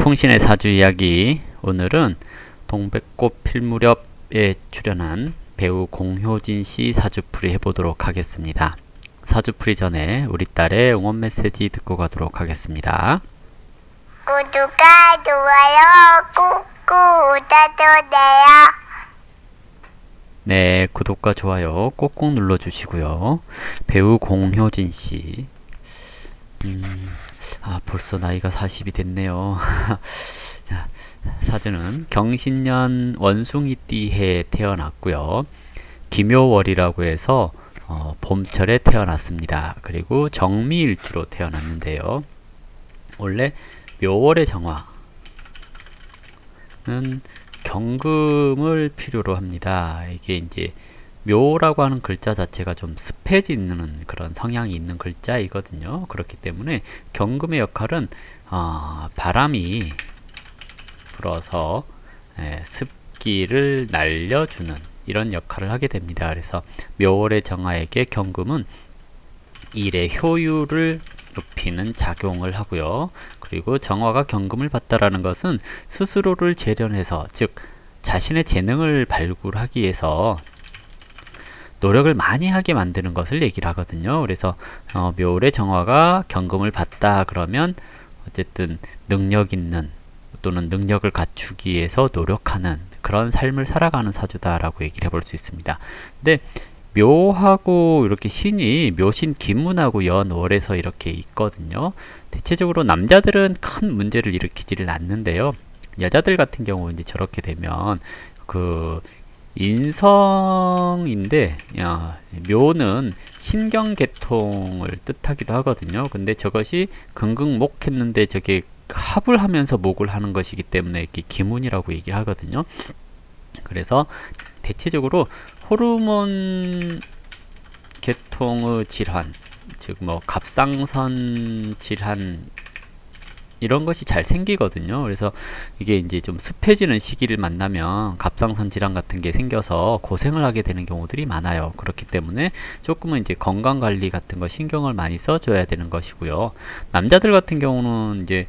통신의 사주 이야기. 오늘은 동백꽃 필 무렵에 출연한 배우 공효진 씨 사주풀이 해보도록 하겠습니다. 사주풀이 전에 우리 딸의 응원 메시지 듣고 가도록 하겠습니다. 구독과 좋아요 꾹꾹 눌러주세요. 네, 구독과 좋아요 꼭꼭 눌러주시고요. 배우 공효진 씨. 벌써 나이가 40이 됐네요. 자, 사주는 경신년 원숭이띠해에 태어났고요. 기묘월이라고 해서 봄철에 태어났습니다. 그리고 정미일주로 태어났는데요. 원래 묘월의 정화는 경금을 필요로 합니다. 이게 이제 묘라고 하는 글자 자체가 좀 습해지는 그런 성향이 있는 글자이거든요. 그렇기 때문에 경금의 역할은 바람이 불어서 습기를 날려주는 이런 역할을 하게 됩니다. 그래서 묘월의 정화에게 경금은 일의 효율을 높이는 작용을 하고요. 그리고 정화가 경금을 받다라는 것은 스스로를 재련해서, 즉 자신의 재능을 발굴하기 위해서 노력을 많이 하게 만드는 것을 얘기를 하거든요. 그래서 묘월의 정화가 경금을 받다 그러면 어쨌든 능력 있는 또는 능력을 갖추기 위해서 노력하는 그런 삶을 살아가는 사주다라고 얘기를 해볼 수 있습니다. 근데 묘하고 이렇게 신이 묘신 기문하고 연월에서 이렇게 있거든요. 대체적으로 남자들은 큰 문제를 일으키지를 않는데요. 여자들 같은 경우 이제 저렇게 되면 인성인데 묘는 신경계통을 뜻하기도 하거든요. 근데 저것이 긍긍목 했는데 저게 합을 하면서 목을 하는 것이기 때문에 이렇게 기문이라고 얘기를 하거든요. 그래서 대체적으로 호르몬 계통의 질환, 즉 갑상선 질환 이런 것이 잘 생기거든요. 그래서 이게 이제 좀 습해지는 시기를 만나면 갑상선 질환 같은 게 생겨서 고생을 하게 되는 경우들이 많아요. 그렇기 때문에 조금은 이제 건강 관리 같은 거 신경을 많이 써줘야 되는 것이고요. 남자들 같은 경우는 이제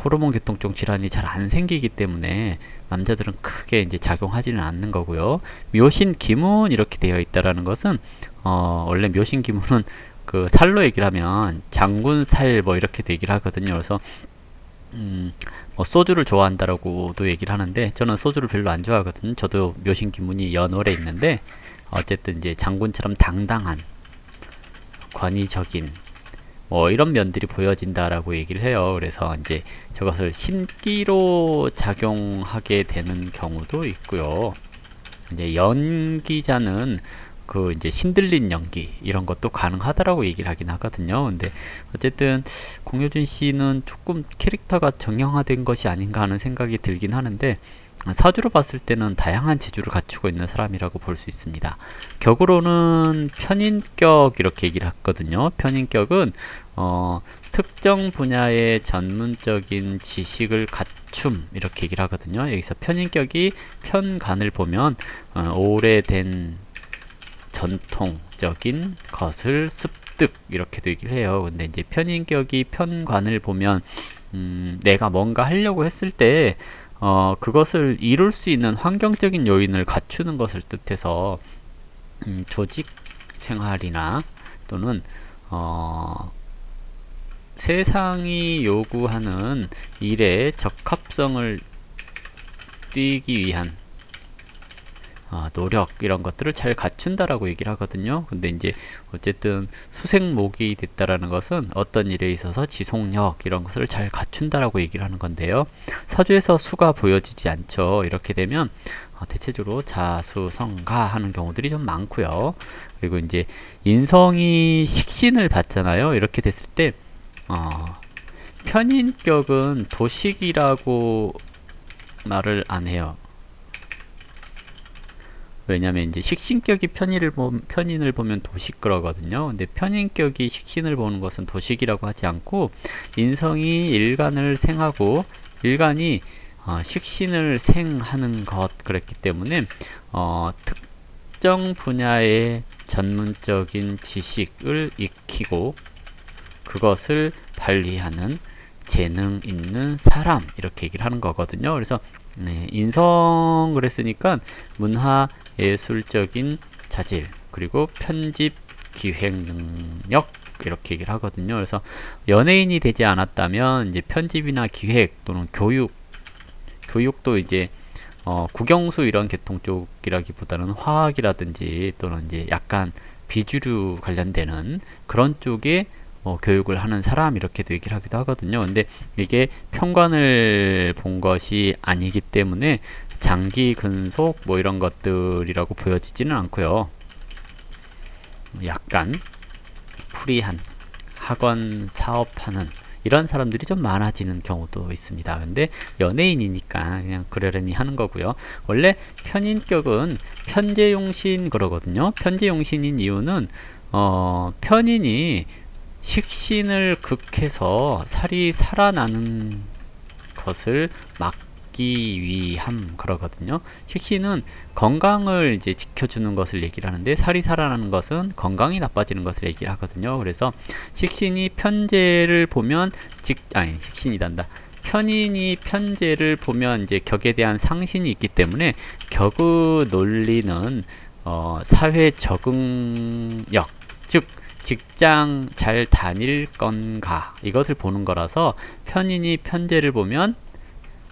호르몬 계통성 질환이 잘 안 생기기 때문에 남자들은 크게 이제 작용하지는 않는 거고요. 묘신 기문 이렇게 되어 있다라는 것은 원래 묘신 기문은 살로 얘기를 하면 장군살 이렇게 얘기를 하거든요. 그래서 소주를 좋아한다라고도 얘기를 하는데 저는 소주를 별로 안 좋아하거든요. 저도 묘신 기문이 연월에 있는데 어쨌든 이제 장군처럼 당당한 권위적인 이런 면들이 보여진다라고 얘기를 해요. 그래서 이제 저것을 신기로 작용하게 되는 경우도 있고요. 이제 연기자는 이제 신들린 연기 이런 것도 가능하다라고 얘기를 하긴 하거든요. 근데 어쨌든 공효진 씨는 조금 캐릭터가 정형화된 것이 아닌가 하는 생각이 들긴 하는데 사주로 봤을 때는 다양한 재주를 갖추고 있는 사람이라고 볼 수 있습니다. 격으로는 편인격 이렇게 얘기를 했거든요. 편인격은 특정 분야의 전문적인 지식을 갖춤 이렇게 얘기를 하거든요. 여기서 편인격이 편간을 보면 오래된 전통적인 것을 습득 이렇게도 얘기를 해요. 근데 이제 편인격이 편관을 보면 내가 뭔가 하려고 했을 때 그것을 이룰 수 있는 환경적인 요인을 갖추는 것을 뜻해서 조직 생활이나 또는 세상이 요구하는 일의 적합성을 띄기 위한 노력 이런 것들을 잘 갖춘다라고 얘기를 하거든요. 근데 이제 어쨌든 수생목이 됐다라는 것은 어떤 일에 있어서 지속력 이런 것을 잘 갖춘다라고 얘기를 하는 건데요. 사주에서 수가 보여지지 않죠. 이렇게 되면 대체적으로 자수성가 하는 경우들이 좀 많고요. 그리고 이제 인성이 식신을 받잖아요. 이렇게 됐을 때 편인격은 도식이라고 말을 안 해요. 왜냐면 이제 식신격이 편인을 보면 도식 그러거든요. 근데 편인격이 식신을 보는 것은 도식이라고 하지 않고 인성이 일간을 생하고 일간이 식신을 생하는 것 그랬기 때문에 특정 분야의 전문적인 지식을 익히고 그것을 발휘하는 재능 있는 사람 이렇게 얘기를 하는 거거든요. 그래서 네, 인성을 했으니까 문화 예술적인 자질 그리고 편집 기획 능력 이렇게 얘기를 하거든요. 그래서 연예인이 되지 않았다면 이제 편집이나 기획 또는 교육도 이제 국영수 이런 계통 쪽이라기보다는 화학이라든지 또는 이제 약간 비주류 관련되는 그런 쪽에 교육을 하는 사람 이렇게도 얘기를 하기도 하거든요. 근데 이게 편관을 본 것이 아니기 때문에 장기 근속 뭐 이런 것들이라고 보여지지는 않고요. 약간 프리한 학원 사업하는 이런 사람들이 좀 많아지는 경우도 있습니다. 근데 연예인이니까 그냥 그러려니 하는 거고요. 원래 편인격은 편재용신 그러거든요. 편재용신인 이유는 편인이 식신을 극해서 살이 살아나는 것을 막기 위함 그러거든요. 식신은 건강을 이제 지켜주는 것을 얘기를 하는데 살이 살아나는 것은 건강이 나빠지는 것을 얘기를 하거든요. 그래서 식신이 편제를 보면 식신이단다. 편인이 편제를 보면 이제 격에 대한 상신이 있기 때문에 격의 논리는 사회 적응력 즉 직장 잘 다닐 건가 이것을 보는 거라서 편인이 편제를 보면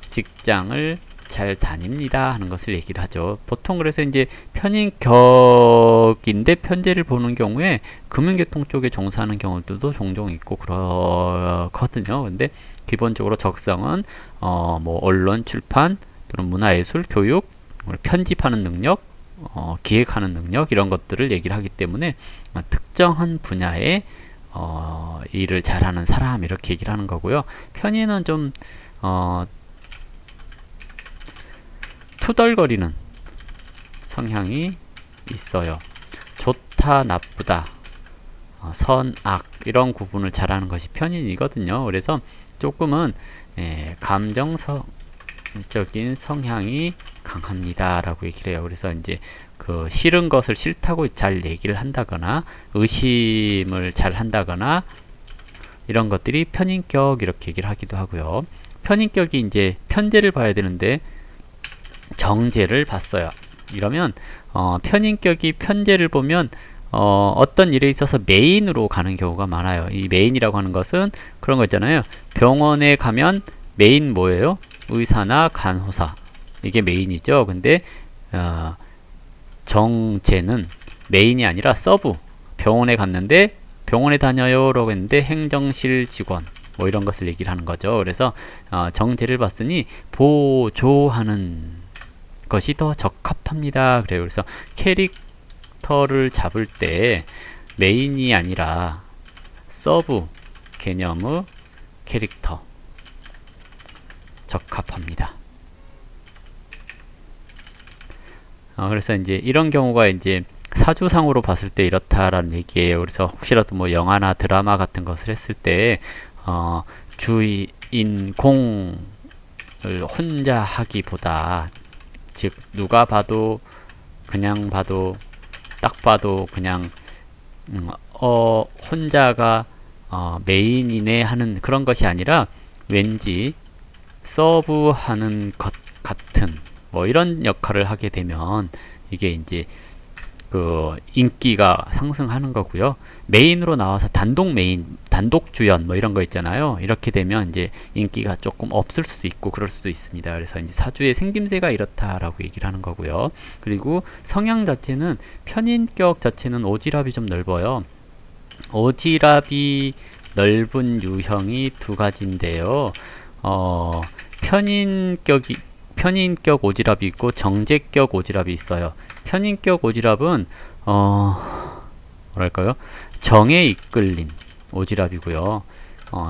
직장을 잘 다닙니다 하는 것을 얘기를 하죠. 보통 그래서 이제 편인격인데 편제를 보는 경우에 금융계통 쪽에 종사하는 경우들도 종종 있고 그렇거든요. 근데 기본적으로 적성은 뭐 언론, 출판 또는 문화예술, 교육, 편집하는 능력, 기획하는 능력 이런 것들을 얘기를 하기 때문에 특정한 분야의 일을 잘하는 사람 이렇게 얘기를 하는 거고요. 편인은 좀 투덜거리는 성향이 있어요. 좋다, 나쁘다, 선, 악 이런 구분을 잘하는 것이 편인이거든요. 그래서 조금은 감정적인 성향이 강합니다라고 얘기를 해요. 그래서 이제 그 싫은 것을 싫다고 잘 얘기를 한다거나 의심을 잘 한다거나 이런 것들이 편인격 이렇게 얘기를 하기도 하고요. 편인격이 이제 편제를 봐야 되는데 정제를 봤어요. 이러면 편인격이 편제를 보면 어떤 일에 있어서 메인으로 가는 경우가 많아요. 이 메인이라고 하는 것은 그런 거 있잖아요. 병원에 가면 메인 뭐예요? 의사나 간호사. 이게 메인이죠. 근데 정제는 메인이 아니라 서브. 병원에 갔는데 병원에 다녀요 라고 했는데 행정실 직원 뭐 이런 것을 얘기를 하는 거죠. 그래서 정제를 봤으니 보조하는 것이 더 적합합니다. 그래요. 그래서 캐릭터를 잡을 때 메인이 아니라 서브 개념의 캐릭터 적합합니다. 그래서 이제 이런 경우가 이제 사주상으로 봤을 때 이렇다라는 얘기예요. 그래서 혹시라도 뭐 영화나 드라마 같은 것을 했을 때 주인공을 혼자 하기보다 즉 누가 봐도 그냥 봐도 딱 봐도 그냥 혼자가 메인이네 하는 그런 것이 아니라 왠지 서브하는 것 같은 뭐 이런 역할을 하게 되면 이게 이제 그 인기가 상승하는 거고요. 메인으로 나와서 단독 메인, 단독 주연 뭐 이런 거 있잖아요. 이렇게 되면 이제 인기가 조금 없을 수도 있고 그럴 수도 있습니다. 그래서 이제 사주의 생김새가 이렇다라고 얘기를 하는 거고요. 그리고 성향 자체는 편인격 자체는 오지랖이 좀 넓어요. 오지랖이 넓은 유형이 두 가지인데요. 편인격 오지랖이 있고 정제격 오지랖이 있어요. 편인격 오지랖은 뭐랄까요? 정에 이끌린 오지랖이고요.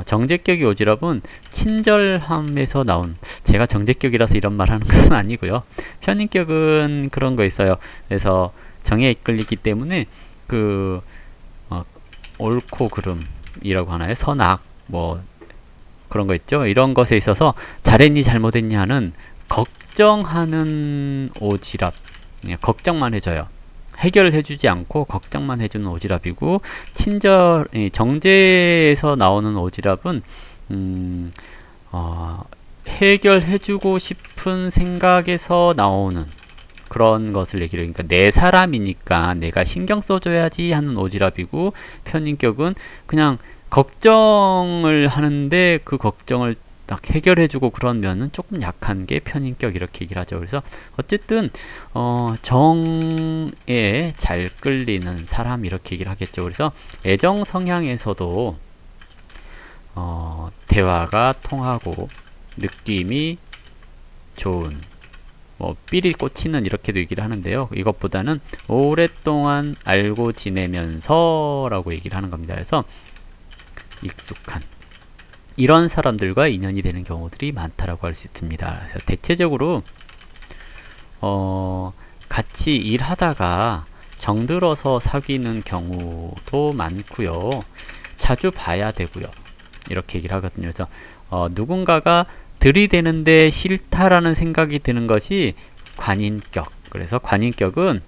정제격의 오지랖은 친절함에서 나온 제가 정제격이라서 이런 말 하는 것은 아니고요. 편인격은 그런 거 있어요. 그래서 정에 이끌리기 때문에 그 옳고 그름이라고 하나요? 선악 뭐 그런 거 있죠. 이런 것에 있어서 잘했니 잘못했니 하는 걱정하는 오지랖. 걱정만 해줘요. 해결해주지 않고 걱정만 해주는 오지랖이고 정제에서 나오는 오지랖은 해결해주고 싶은 생각에서 나오는 그런 것을 얘기를, 그러니까 내 사람이니까 내가 신경 써줘야지 하는 오지랖이고, 편인격은 그냥 걱정을 하는데 그 걱정을 딱 해결해주고 그런 면은 조금 약한 게 편인격, 이렇게 얘기를 하죠. 그래서 어쨌든 정에 잘 끌리는 사람, 이렇게 얘기를 하겠죠. 그래서 애정 성향에서도 대화가 통하고 느낌이 좋은, 뭐 삘이 꽂히는, 이렇게도 얘기를 하는데요. 이것보다는 오랫동안 알고 지내면서 라고 얘기를 하는 겁니다. 그래서 익숙한 이런 사람들과 인연이 되는 경우들이 많다라고 할 수 있습니다. 그래서 대체적으로 같이 일하다가 정들어서 사귀는 경우도 많고요. 자주 봐야 되고요. 이렇게 얘기를 하거든요. 그래서 누군가가 들이대는데 싫다라는 생각이 드는 것이 관인격. 그래서 관인격은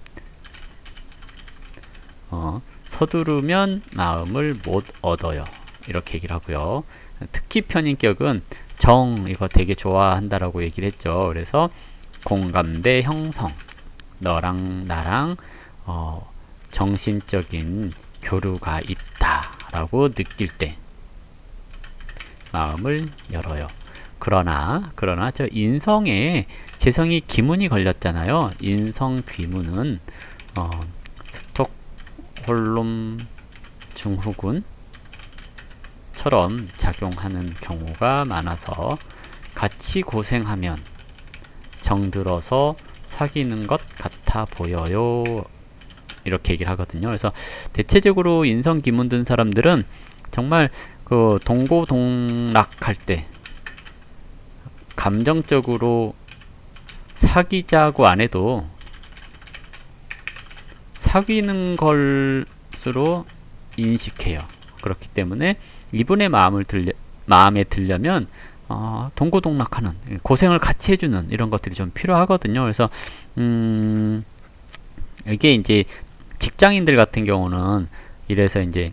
서두르면 마음을 못 얻어요. 이렇게 얘기를 하고요. 특히 편인격은 정, 이거 되게 좋아한다라고 얘기를 했죠. 그래서 공감대 형성, 너랑 나랑 정신적인 교류가 있다라고 느낄 때 마음을 열어요. 그러나 저 인성에 재성이 기문이 걸렸잖아요. 인성 귀문은 스톡홀름 증후군 처럼 작용하는 경우가 많아서 같이 고생하면 정들어서 사귀는 것 같아 보여요. 이렇게 얘기를 하거든요. 그래서 대체적으로 인성 기문 든 사람들은 정말 그 동고동락할 때 감정적으로 사귀자고 안 해도 사귀는 것으로 인식해요. 그렇기 때문에 이분의 마음에 들려면 동고동락하는, 고생을 같이 해주는 이런 것들이 좀 필요하거든요. 그래서 이게 이제 직장인들 같은 경우는 이래서 이제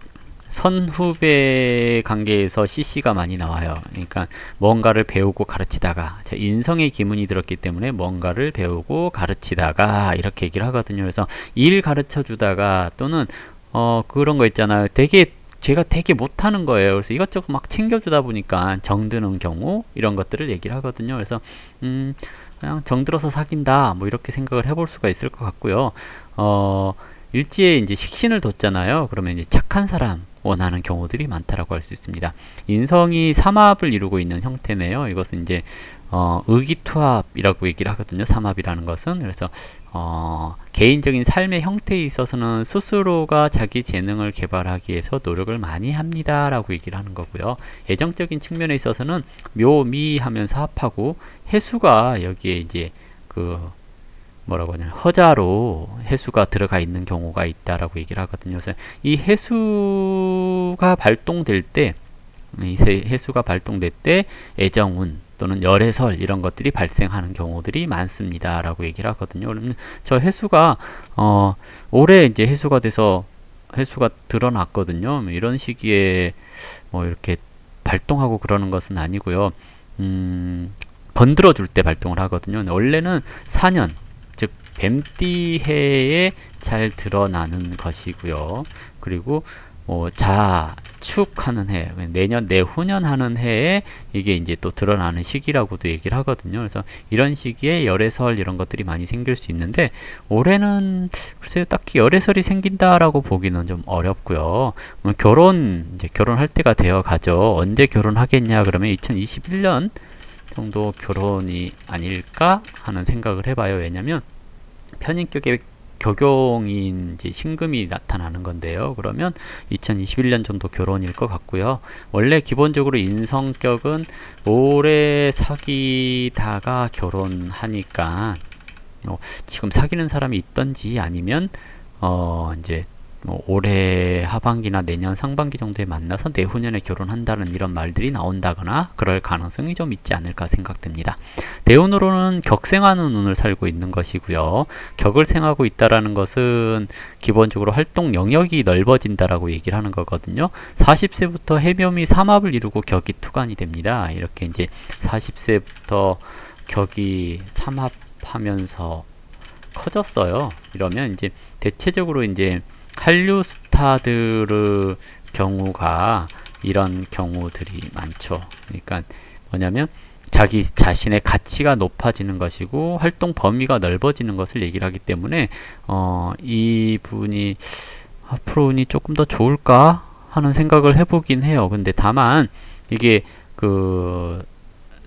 선후배 관계에서 CC가 많이 나와요. 그러니까 뭔가를 배우고 가르치다가, 인성의 기문이 들었기 때문에 뭔가를 배우고 가르치다가 이렇게 얘기를 하거든요. 그래서 일 가르쳐 주다가 또는 그런 거 있잖아요. 제가 되게 못하는 거예요. 그래서 이것저것 막 챙겨주다 보니까 정드는 경우, 이런 것들을 얘기를 하거든요. 그래서 그냥 정들어서 사귄다, 뭐 이렇게 생각을 해볼 수가 있을 것 같고요. 일지에 이제 식신을 뒀잖아요. 그러면 이제 착한 사람 원하는 경우들이 많다라고 할 수 있습니다. 인성이 삼합을 이루고 있는 형태네요. 이것은 이제 의기투합이라고 얘기를 하거든요. 삼합이라는 것은. 그래서 개인적인 삶의 형태에 있어서는 스스로가 자기 재능을 개발하기 위해서 노력을 많이 합니다 라고 얘기를 하는 거고요. 애정적인 측면에 있어서는 묘미 하면서 합하고, 해수가 여기에 이제 뭐라고 하냐, 허자로 해수가 들어가 있는 경우가 있다라고 얘기를 하거든요. 그래서 이 해수가 발동될 때, 애정운 또는 열애설, 이런 것들이 발생하는 경우들이 많습니다 라고 얘기를 하거든요. 그러면 저 해수가 올해 이제 해수가 돼서 해수가 드러났거든요. 이런 시기에 뭐 이렇게 발동하고 그러는 것은 아니고요. 건드려 줄 때 발동을 하거든요. 원래는 4년, 즉 뱀띠해에 잘 드러나는 것이고요. 그리고 자축하는 해, 내년 내후년 하는 해에 이게 이제 또 드러나는 시기라고도 얘기를 하거든요. 그래서 이런 시기에 열애설, 이런 것들이 많이 생길 수 있는데, 올해는 글쎄요, 딱히 열애설이 생긴다라고 보기는 좀 어렵고요. 이제 결혼할 때가 되어 가죠. 언제 결혼하겠냐 그러면 2021년 정도 결혼이 아닐까 하는 생각을 해봐요. 왜냐면 편인격의 격용인 이제 신금이 나타나는 건데요. 그러면 2021년 정도 결혼일 것 같고요. 원래 기본적으로 인성격은 오래 사귀다가 결혼하니까 지금 사귀는 사람이 있던지 아니면 이제 뭐 올해 하반기나 내년 상반기 정도에 만나서 내후년에 결혼한다는 이런 말들이 나온다거나 그럴 가능성이 좀 있지 않을까 생각됩니다. 대운으로는 격생하는 운을 살고 있는 것이고요. 격을 생하고 있다라는 것은 기본적으로 활동 영역이 넓어진다라고 얘기를 하는 거거든요. 40세부터 해묘미 삼합을 이루고 격이 투간이 됩니다. 이렇게 이제 40세부터 격이 삼합하면서 커졌어요. 이러면 이제 대체적으로 이제 한류 스타들의 경우가 이런 경우들이 많죠. 그러니까 뭐냐면 자기 자신의 가치가 높아지는 것이고 활동 범위가 넓어지는 것을 얘기를 하기 때문에 이분이 앞으로 운이 조금 더 좋을까 하는 생각을 해보긴 해요. 근데 다만 이게 그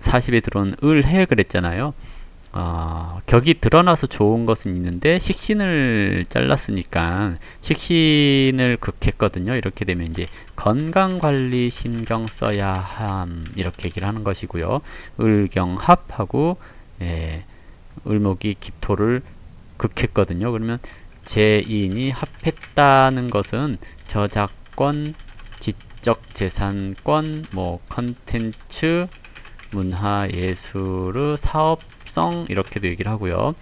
40에 들어온 을해 그랬잖아요. 격이 드러나서 좋은 것은 있는데 식신을 잘랐으니까 식신을 극했거든요. 이렇게 되면 이제 건강관리 신경 써야 함 이렇게 얘기를 하는 것이고요. 을경합하고 을목이 기토를 극했거든요. 그러면 제2인이 합했다는 것은 저작권, 지적재산권, 뭐 컨텐츠, 문화예술의 사업 이렇게도 얘기를 하고요.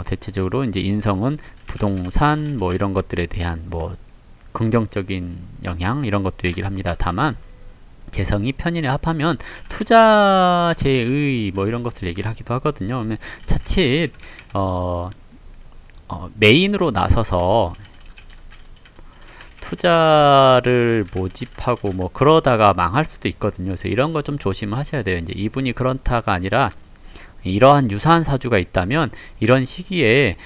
대체적으로 이제 인성은 부동산 뭐 이런 것들에 대한 뭐 긍정적인 영향 이런 것도 얘기를 합니다. 다만 재성이 편인에 합하면 투자재의 뭐 이런 것을 얘기를 하기도 하거든요. 그러면 자칫 메인으로 나서서 투자를 모집하고 뭐 그러다가 망할 수도 있거든요. 그래서 이런 거 좀 조심하셔야 돼요. 이제 이분이 그렇다가 아니라 이러한 유사한 사주가 있다면 이런 시기에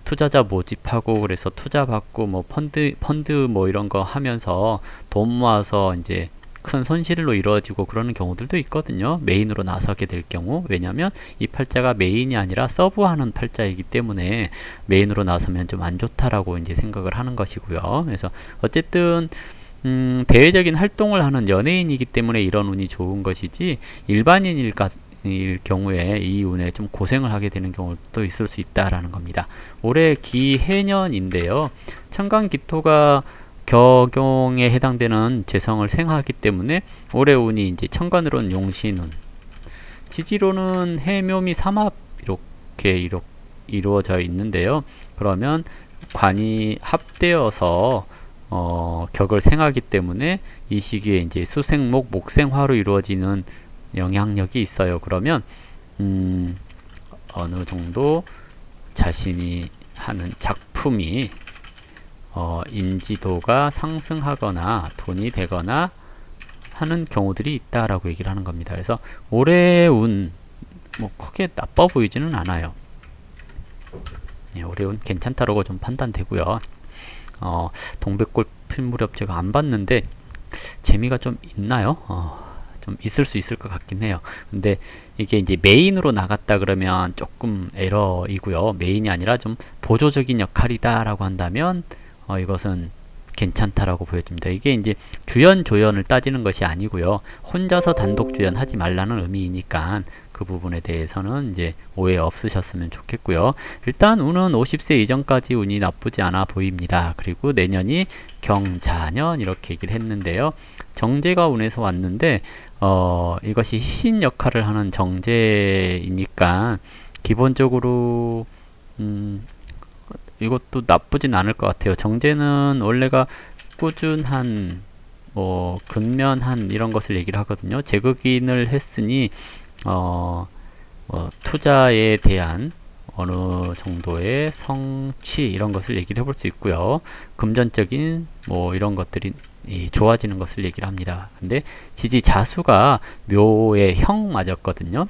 투자자 모집하고 그래서 투자 받고 뭐 펀드 뭐 이런 거 하면서 돈 모아서 이제 큰 손실로 이루어지고 그러는 경우들도 있거든요. 메인으로 나서게 될 경우. 왜냐면 이 팔자가 메인이 아니라 서브하는 팔자이기 때문에 메인으로 나서면 좀 안 좋다라고 이제 생각을 하는 것이고요. 그래서 어쨌든 대외적인 활동을 하는 연예인이기 때문에 이런 운이 좋은 것이지 일반인일 경우에 이 운에 좀 고생을 하게 되는 경우도 있을 수 있다라는 겁니다. 올해 기해년인데요. 천간기토가 격용에 해당되는 재성을 생하기 때문에 올해 운이 이제 천간으로는 용신운, 지지로는 해묘미 삼합 이렇게 이루어져 있는데요. 그러면 관이 합되어서 격을 생하기 때문에 이 시기에 이제 수생목, 목생화로 이루어지는 영향력이 있어요. 그러면 어느 정도 자신이 하는 작품이 인지도가 상승하거나 돈이 되거나 하는 경우들이 있다라고 얘기를 하는 겁니다. 그래서 올해 운 뭐 크게 나빠 보이지는 않아요. 네, 올해 운 괜찮다라고 좀 판단되고요. 동백꽃 필 무렵 제가 안 봤는데 재미가 좀 있나요? 좀 있을 수 있을 것 같긴 해요. 근데 이게 이제 메인으로 나갔다 그러면 조금 에러이고요. 메인이 아니라 좀 보조적인 역할이다 라고 한다면 이것은 괜찮다라고 보여집니다. 이게 이제 주연 조연을 따지는 것이 아니고요. 혼자서 단독 주연하지 말라는 의미이니까 그 부분에 대해서는 이제 오해 없으셨으면 좋겠고요. 일단 운은 50세 이전까지 운이 나쁘지 않아 보입니다. 그리고 내년이 경자년 이렇게 얘기를 했는데요. 정제가 운에서 왔는데 이것이 희신 역할을 하는 정제이니까 기본적으로 이것도 나쁘진 않을 것 같아요. 정제는 원래가 꾸준한 뭐 근면한 이런 것을 얘기를 하거든요. 제극인을 했으니 투자에 대한 어느 정도의 성취 이런 것을 얘기를 해볼 수 있고요. 금전적인 뭐 이런 것들이 좋아지는 것을 얘기를 합니다. 근데 지지자수가 묘의 형 맞았거든요.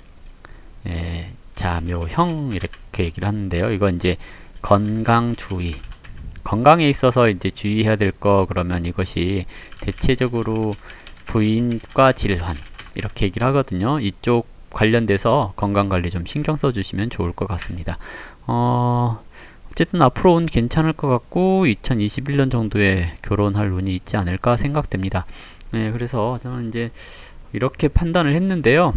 자묘형 이렇게 얘기를 하는데요. 이건 이제 건강주의, 건강에 있어서 이제 주의해야 될 거 그러면 이것이 대체적으로 부인과 질환 이렇게 얘기를 하거든요. 이쪽 관련돼서 건강관리 좀 신경 써주시면 좋을 것 같습니다. 어쨌든 앞으로는 괜찮을 것 같고 2021년 정도에 결혼할 운이 있지 않을까 생각됩니다. 네, 그래서 저는 이제 이렇게 판단을 했는데요.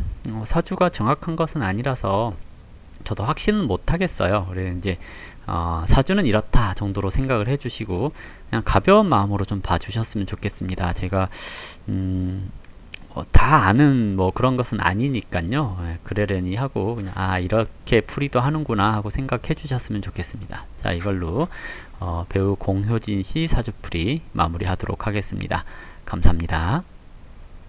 사주가 정확한 것은 아니라서 저도 확신은 못 하겠어요. 그래 이제 사주는 이렇다 정도로 생각을 해주시고 그냥 가벼운 마음으로 좀 봐주셨으면 좋겠습니다. 제가 다 아는 뭐 그런 것은 아니니까요. 예, 그러려니 하고 그냥 이렇게 풀이도 하는구나 하고 생각해 주셨으면 좋겠습니다. 자, 이걸로 배우 공효진 씨 사주풀이 마무리하도록 하겠습니다. 감사합니다.